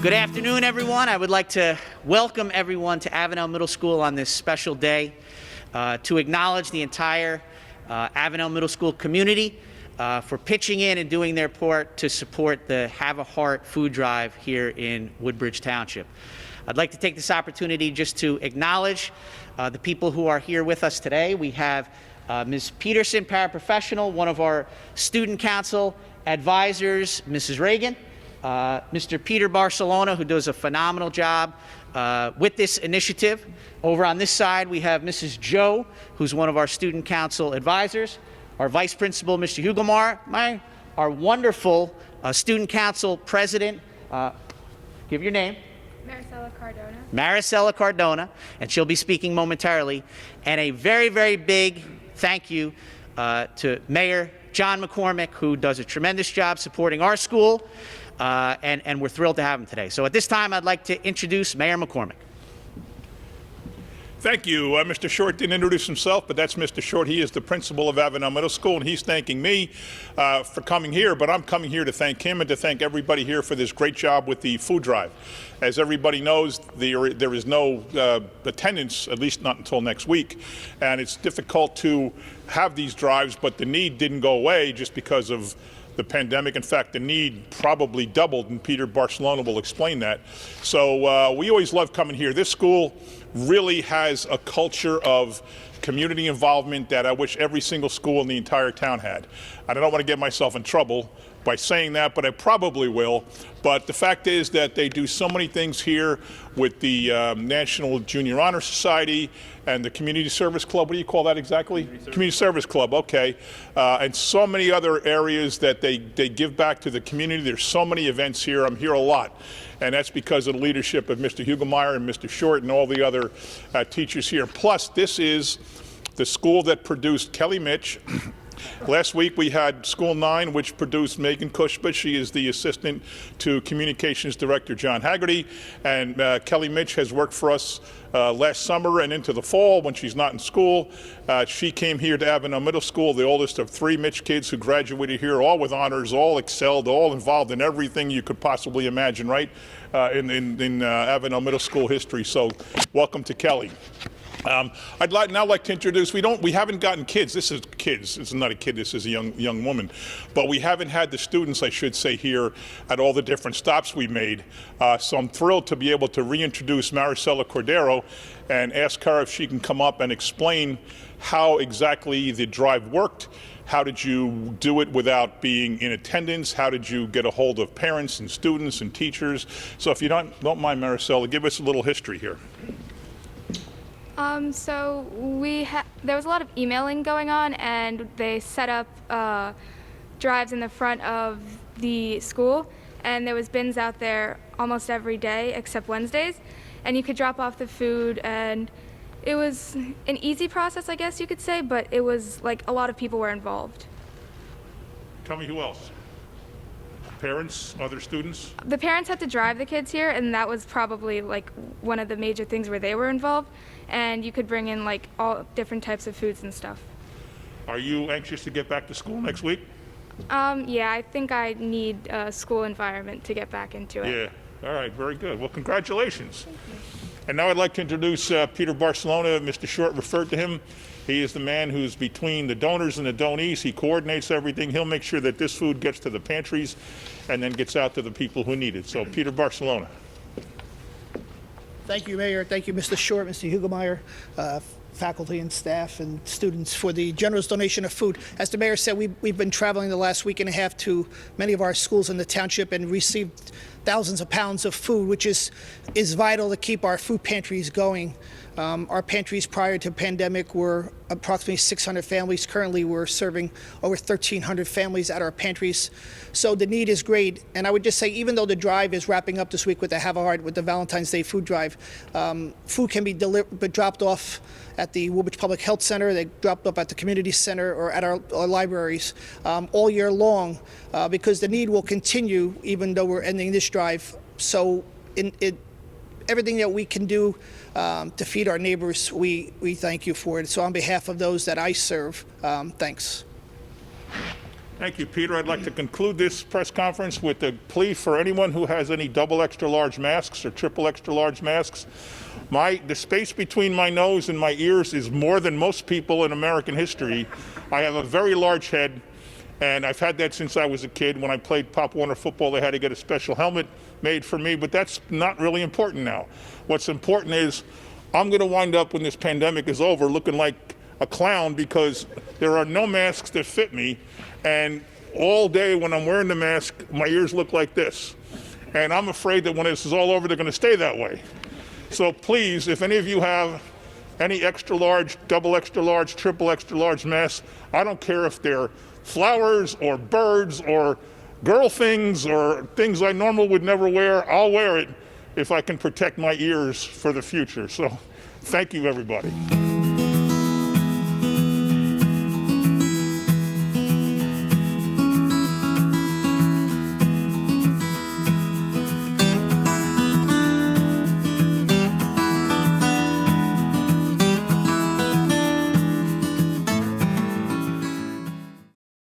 Good afternoon, everyone. I would like to welcome everyone to Avenel Middle School on this special day to acknowledge the entire Avenel Middle School community for pitching in and doing their part to support the Have a Heart food drive here in Woodbridge Township. I'd like to take this opportunity just to acknowledge the people who are here with us today. We have Ms. Peterson, paraprofessional, one of our student council advisors, Mrs. Reagan, Mr. Peter Barcelona, who does a phenomenal job with this initiative. Over on this side, we have Mrs. Joe, who's one of our student council advisors, our vice principal, Mr. Hugelmar, our wonderful student council president. Give your name. Maricela Cardona, and she'll be speaking momentarily. And a very, very big thank you to Mayor John McCormick, who does a tremendous job supporting our school, and we're thrilled to have him today. So at this time, I'd like to introduce Mayor McCormick. Thank you. Mr. Short didn't introduce himself, but that's Mr. Short. He is the principal of Avenel Middle School, and he's thanking me for coming here, but I'm coming here to thank him and to thank everybody here for this great job with the food drive. As everybody knows, there is no attendance, at least not until next week, and it's difficult to have these drives, but the need didn't go away just because of the pandemic. In fact, the need probably doubled, and Peter Barcelona will explain that. So we always love coming here. This school really has a culture of community involvement that I wish every single school in the entire town had. I don't want to get myself in trouble by saying that, but I probably will. But the fact is that they do so many things here with the National Junior Honor Society and the Community Service Club. What do you call that exactly? Community Service Club, okay. And so many other areas that they give back to the community. There's so many events here. I'm here a lot. And that's because of the leadership of Mr. Hugelmeyer and Mr. Short and all the other teachers here. Plus, this is the school that produced Kelly Mitch. Last week we had School 9, which produced Megan Cushba. She is the assistant to Communications Director John Haggerty. And Kelly Mitch has worked for us last summer and into the fall when she's not in school. She came here to Avenel Middle School, the oldest of 3 Mitch kids who graduated here, all with honors, all excelled, all involved in everything you could possibly imagine, right, in Avenel Middle School history. So welcome to Kelly. I'd now like to introduce, we haven't gotten kids. This is kids. This is not a kid. This is a young woman. But we haven't had the students, I should say, here at all the different stops we made. So I'm thrilled to be able to reintroduce Maricela Cordero and ask her if she can come up and explain how exactly the drive worked. How did you do it without being in attendance? How did you get a hold of parents and students and teachers? So if you don't mind, Maricela, give us a little history here. So there was a lot of emailing going on, and they set up drives in the front of the school, and there was bins out there almost every day except Wednesdays, and you could drop off the food, and it was an easy process, I guess you could say, but it was like a lot of people were involved. Tell me who else? Parents, other students? The parents had to drive the kids here, and that was probably like one of the major things where they were involved. And you could bring in like all different types of foods and stuff. Are you anxious to get back to school next week? Yeah, I think I need a school environment to get back into it. Yeah, all right, very good. Well, congratulations. Thank you. And now I'd like to introduce Peter Barcelona. Mr. Short referred to him. He is the man who's between the donors and the donees. He coordinates everything. He'll make sure that this food gets to the pantries and then gets out to the people who need it. So, Peter Barcelona. Thank you, Mayor. Thank you, Mr. Short, Mr. Hugelmeyer, faculty and staff and students for the generous donation of food. As the Mayor said, we've been traveling the last week and a half to many of our schools in the township and received thousands of pounds of food, which is vital to keep our food pantries going. Our pantries prior to pandemic were approximately 600 families. Currently, we're serving over 1,300 families at our pantries. So the need is great. And I would just say, even though the drive is wrapping up this week with the Have a Heart, with the Valentine's Day food drive, food can be dropped off at the Woodbridge Public Health Center. They dropped up at the community center or at our libraries all year long because the need will continue even though we're ending this drive. So everything that we can do to feed our neighbors, we thank you for it. So on behalf of those that I serve, thanks. Thank you, Peter. I'd like to conclude this press conference with a plea for anyone who has any double extra large masks or triple extra large masks. The space between my nose and my ears is more than most people in American history. I have a very large head, and I've had that since I was a kid. When I played Pop Warner football, they had to get a special helmet made for me, but that's not really important now. What's important is I'm going to wind up, when this pandemic is over, looking like a clown because there are no masks that fit me, and all day when I'm wearing the mask, my ears look like this. And I'm afraid that when this is all over, they're going to stay that way. So please, if any of you have any extra large, double extra large, triple extra large masks, I don't care if they're flowers or birds or girl things or things I normally would never wear, I'll wear it if I can protect my ears for the future. So thank you, everybody.